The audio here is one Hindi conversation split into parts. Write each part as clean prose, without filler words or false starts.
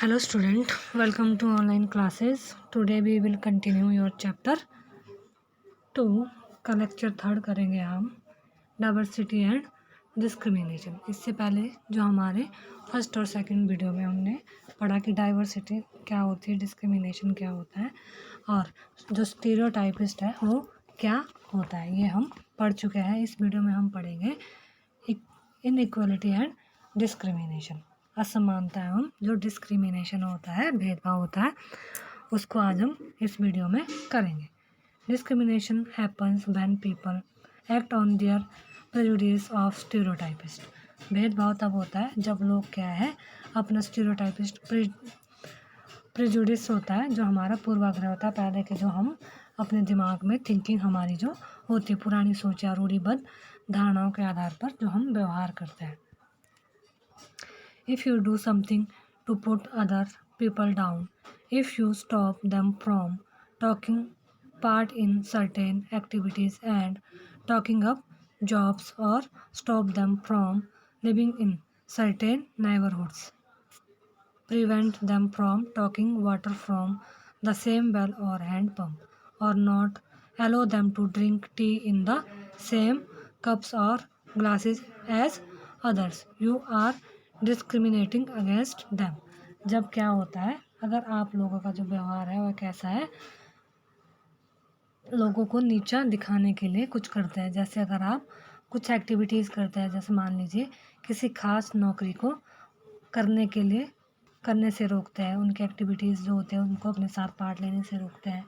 Hello student, welcome to online classes. Today we will continue your chapter 2 का लेक्चर थर्ड करेंगे हम डाइवर्सिटी एंड डिस्क्रिमिनेशन। इससे पहले जो हमारे फर्स्ट और सेकंड वीडियो में हमने पढ़ा कि डाइवर्सिटी क्या होती है, डिस्क्रिमिनेशन क्या होता है और जो स्टीरियोटाइपिस्ट है वो क्या होता है, ये हम पढ़ चुके हैं। इस वीडियो में हम पढ़ेंगे इनइक्वालिटी एंड डिस्क्रिमिनेशन, असमानता एवं जो डिस्क्रिमिनेशन होता है, भेदभाव होता है, उसको आज हम इस वीडियो में करेंगे। Discrimination happens when people act on their prejudice of stereotypes. भेदभाव तब होता है जब लोग क्या है अपना स्टीरियोटाइपिस्ट प्रेजुडिस होता है, जो हमारा पूर्वाग्रह होता है, पहले के जो हम अपने दिमाग में थिंकिंग हमारी जो होती है, पुरानी सोच या रूढ़िबद्ध धारणाओं के आधार पर जो हम व्यवहार करते हैं। If you do something to put other people down, if you stop them from taking part in certain activities and taking up jobs or stop them from living in certain neighborhoods, prevent them from taking water from the same well or hand pump, or not allow them to drink tea in the same cups or glasses as others, you are discriminating against them. जब क्या होता है, अगर आप लोगों का जो व्यवहार है वह कैसा है, लोगों को नीचा दिखाने के लिए कुछ करते हैं। जैसे अगर आप कुछ एक्टिविटीज़ करते हैं, जैसे मान लीजिए किसी खास नौकरी को करने से रोकते हैं, उनके एक्टिविटीज़ जो होते हैं उनको अपने साथ पार्ट लेने से रोकते हैं,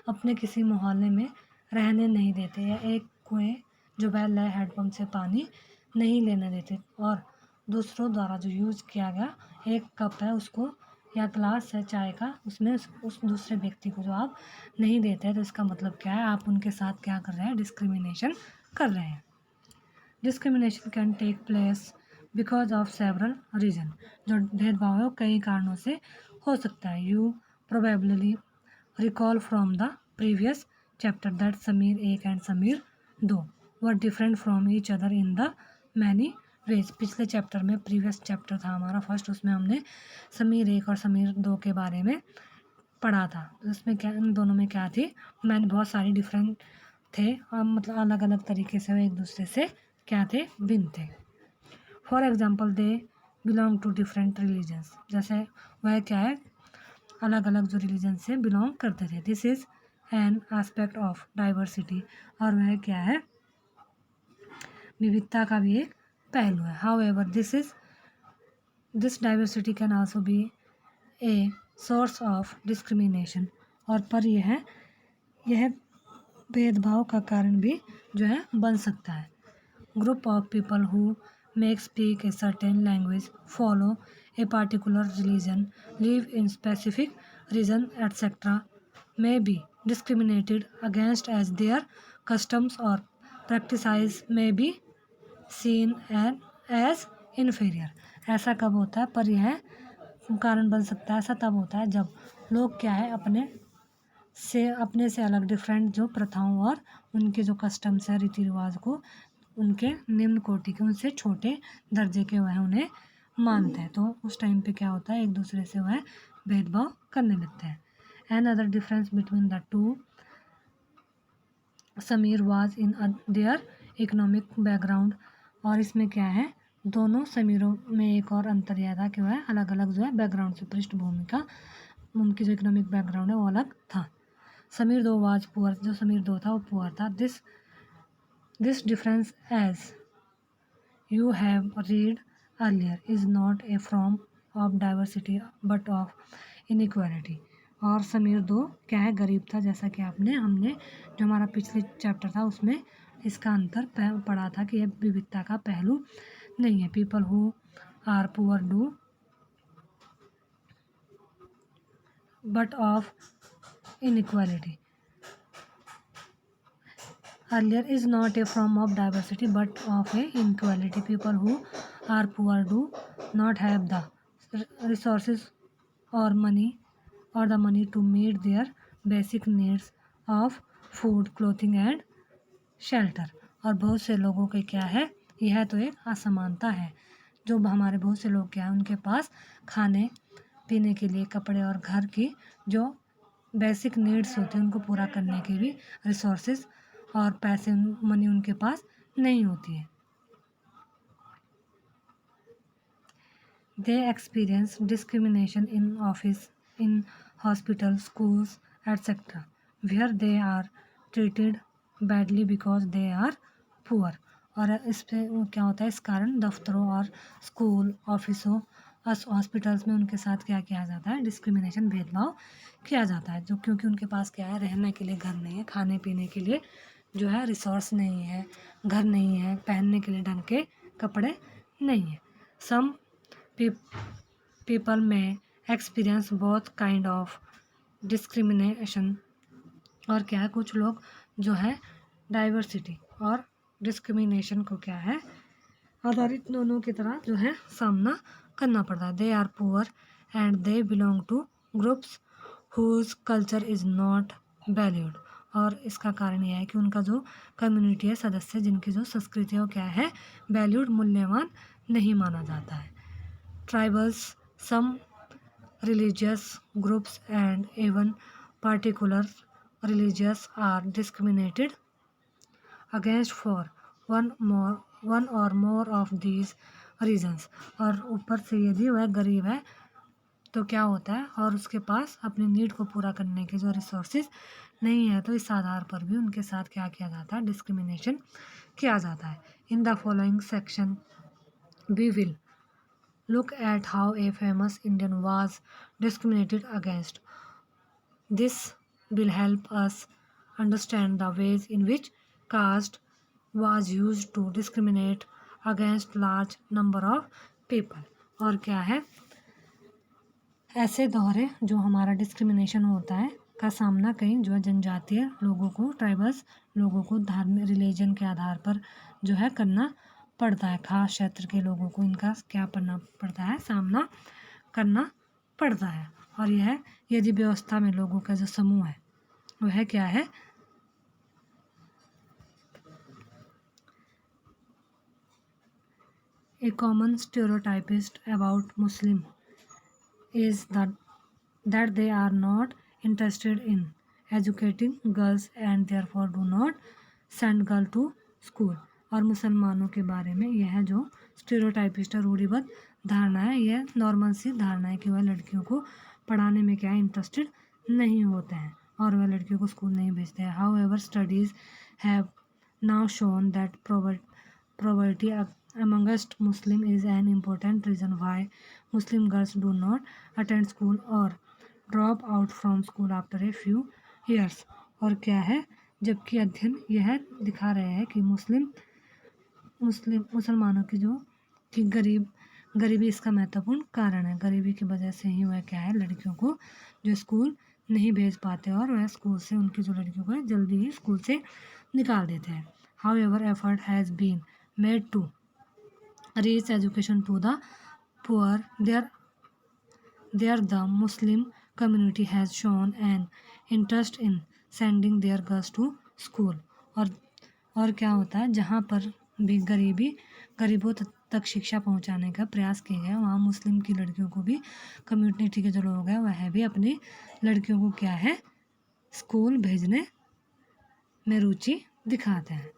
अपने किसी मोहल्ले में रहने नहीं देते, या एक कुएँ जो वेल है हैंडपम्प से पानी नहीं लेने देते, और दूसरों द्वारा जो यूज़ किया गया एक कप है उसको या ग्लास है चाय का, उसमें उस दूसरे व्यक्ति को जो आप नहीं देते हैं, तो इसका मतलब क्या है, आप उनके साथ क्या कर रहे हैं, डिस्क्रिमिनेशन कर रहे हैं। Discrimination can take place because of several reason. जो भेदभाव है वो कई कारणों से हो सकता है। You probably recall from the previous chapter that Sameer 1 and Sameer 2 were different from each other in the many ways. पिछले चैप्टर में, प्रीवियस चैप्टर था हमारा फर्स्ट, उसमें हमने समीर 1 और समीर 2 के बारे में पढ़ा था। उसमें क्या, इन दोनों में क्या थी, मैंने बहुत सारी डिफरेंट थे और मतलब अलग अलग तरीके से वो एक दूसरे से क्या थे, भिन्न थे। For example they belong to different religions, जैसे वह क्या है अलग अलग जो रिलीजन से बिलोंग करते थे। This is an aspect of diversity, और वह क्या है, विविधता का भी एक पहलू है। However this diversity can also be a source of discrimination, और पर यह भेदभाव का कारण भी जो है बन सकता है। Group of people who make speak a certain language, follow a particular religion, live in specific region etcetera may be discriminated against as their customs or practices may be seen as inferior। ऐसा कब होता है, पर यह कारण बन सकता है, ऐसा तब होता है जब लोग क्या है अपने से अलग डिफरेंट जो प्रथाओं और उनके जो कस्टम्स है, रीति रिवाज को उनके निम्न कोटि के, उनसे छोटे दर्जे के वह उन्हें मानते हैं, तो उस टाइम पे क्या होता है, एक दूसरे से वह भेदभाव करने लगते हैं। Another difference between the two Sameer was in their economic background, और इसमें क्या है, दोनों समीरों में एक और अंतर यह था कि वह अलग अलग जो है बैकग्राउंड से, पृष्ठभूमि का, उनकी जो इकोनॉमिक बैकग्राउंड है वो अलग था। समीर 2 वाज पुअर, जो समीर 2 था वो पुअर था। This difference as you have read earlier is not a form of diversity but of inequality, और समीर 2 क्या है, गरीब था, जैसा कि हमने जो हमारा पिछले चैप्टर था उसमें इसका अंतर पढ़ा था कि यह विविधता का पहलू नहीं है। People who are poor do but of inequality earlier is not a form of diversity but of a inequality. People who are poor do not have the resources or the money to meet their basic needs of food, clothing and shelter। और बहुत से लोगों के क्या है, यह तो एक असमानता है, जो हमारे बहुत से लोग क्या है उनके पास खाने पीने के लिए, कपड़े और घर की जो बेसिक नीड्स होती हैं उनको पूरा करने के भी रिसोर्सेज और पैसे मनी उनके पास नहीं होती है। They experience discrimination in office, in hospitals, schools, etc., where they are treated badly because they are poor। और इस पे वो क्या होता है, इस कारण दफ्तरों और स्कूल, ऑफिसों, हॉस्पिटल्स में उनके साथ क्या किया जाता है, डिस्क्रिमिनेशन, भेदभाव किया जाता है। जो क्योंकि उनके पास क्या है, रहने के लिए घर नहीं है, खाने पीने के लिए जो है रिसोर्स नहीं है, घर नहीं है, पहनने के लिए ढंग के कपड़े नहीं है। सम people may experience both kind of discrimination। और क्या है, कुछ लोग जो है डाइवर्सिटी और डिस्क्रिमिनेशन को क्या है, आधारित दोनों की तरह जो है सामना करना पड़ता है। They are poor and they belong to groups whose culture is not valued. और इसका कारण यह है कि उनका जो कम्युनिटी है, सदस्य जिनकी जो संस्कृति है क्या है, वैल्यूड, मूल्यवान नहीं माना जाता है। Tribals, some religious groups and even particular religions are discriminated against for one or more of these reasons। और ऊपर से यदि वह गरीब है तो क्या होता है, और उसके पास अपनी नीड को पूरा करने के जो रिसोर्सेज नहीं है, तो इस आधार पर भी उनके साथ क्या किया जाता है, डिस्क्रिमिनेशन किया जाता है। In the following section we will look at how a famous Indian was discriminated against। This will help us understand the ways in which caste was used to discriminate against large number of people। और क्या है, ऐसे दोहरे जो हमारा डिस्क्रिमिनेशन होता है का सामना कई जो जनजातीय लोगों को, ट्राइबल्स लोगों को धार्मिक रिलीजन के आधार पर जो है करना पड़ता है। खास क्षेत्र के लोगों को इनका क्या करना पड़ता है, सामना करना पड़ता है। और यह यदि व्यवस्था में लोगों का जो समूह है वह क्या है, a common stereotypes about Muslim is that they are not interested in educating girls and therefore do not send girl to school। और मुसलमानों के बारे में यह जो स्टीरियोटाइपिस्ट और रूढ़िबद्ध धारणा है, यह नॉर्मल सी धारणा है कि वह लड़कियों को पढ़ाने में क्या इंटरेस्टेड नहीं होते हैं और वह लड़कियों को स्कूल नहीं भेजते हैं। How ever studies have now shown that poverty amongst Muslim is an important reason why Muslim girls do not attend school or drop out from school after a few years। और क्या है, जबकि अध्ययन यह दिखा रहे हैं कि मुसलमानों की जो कि गरीबी इसका महत्वपूर्ण कारण है। गरीबी की वजह से ही वह क्या है, लड़कियों को जो स्कूल नहीं भेज पाते और वह स्कूल से उनकी जो लड़कियों को जल्दी ही स्कूल से निकाल देते हैं। However effort has been made to reach education to the poor, there the Muslim community has shown an interest in sending their girls to school। और क्या होता है, जहाँ पर भी गरीबों तक शिक्षा पहुँचाने का प्रयास किया गया, वहाँ मुस्लिम की लड़कियों को भी, कम्युनिटी के जो लोग हैं वह भी अपनी लड़कियों को क्या है, स्कूल भेजने में रुचि दिखाते हैं।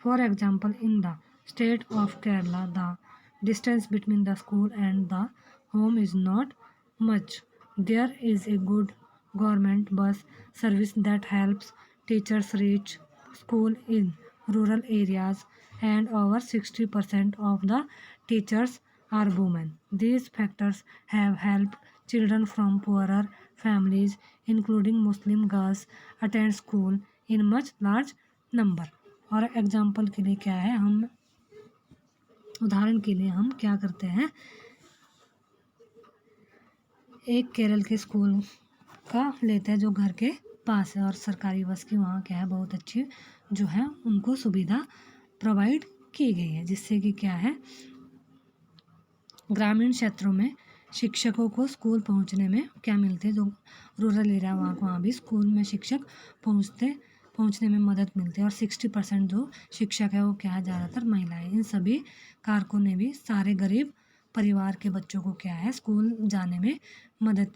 For example, in the state of Kerala, the distance between the school and the home is not much. There is a good government bus service that helps teachers reach school in rural areas, and over 60% of the teachers are women। These factors have helped children from poorer families, including Muslim girls, attend school in much large number। और एग्जाम्पल के लिए क्या है, हम उदाहरण के लिए हम क्या करते हैं, एक केरल के स्कूल का लेते हैं जो घर के पास है और सरकारी बस की वहाँ क्या है, बहुत अच्छी जो है उनको सुविधा प्रोवाइड की गई है, जिससे कि क्या है, ग्रामीण क्षेत्रों में शिक्षकों को स्कूल पहुँचने में क्या मिलते हैं, जो रूरल एरिया वहाँ भी स्कूल में शिक्षक पहुँचने में मदद मिलती है। और 60% जो शिक्षक है वो क्या है, ज़्यादातर महिलाएं। इन सभी कारकों ने भी सारे गरीब परिवार के बच्चों को क्या है स्कूल जाने में मदद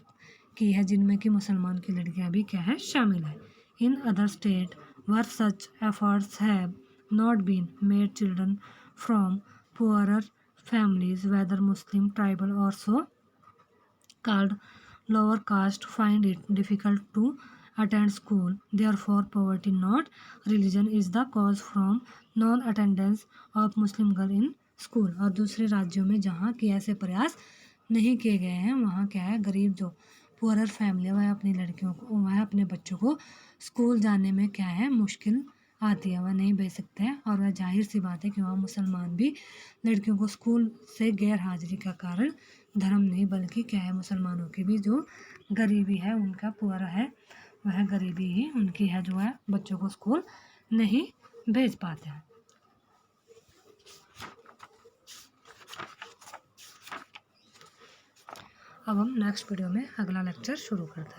की है, जिनमें कि मुसलमान की लड़कियां भी क्या है शामिल है। In other state where such efforts have not been made children from poorer families, whether Muslim, tribal, or so called lower caste, find it difficult to attend school. Therefore, poverty, not religion, is the cause from non-attendance of Muslim girl in school. और दूसरे राज्यों में जहाँ कि ऐसे प्रयास नहीं किए गए हैं वहाँ क्या है गरीब जो पुअरर फैमिली वह अपनी लड़कियों को वह अपने बच्चों को स्कूल जाने में क्या है मुश्किल आती है, वह नहीं भेज सकते हैं। और वह जाहिर सी बात है कि वहाँ मुसलमान भी लड़कियों को स्कूल से गैर हाजिरी का कारण धर्म नहीं बल्कि क्या है मुसलमानों की भी जो गरीबी है उनका पुअर है वह गरीबी ही उनकी है जो है बच्चों को स्कूल नहीं भेज पाते हैं। अब हम नेक्स्ट वीडियो में अगला लेक्चर शुरू करते हैं।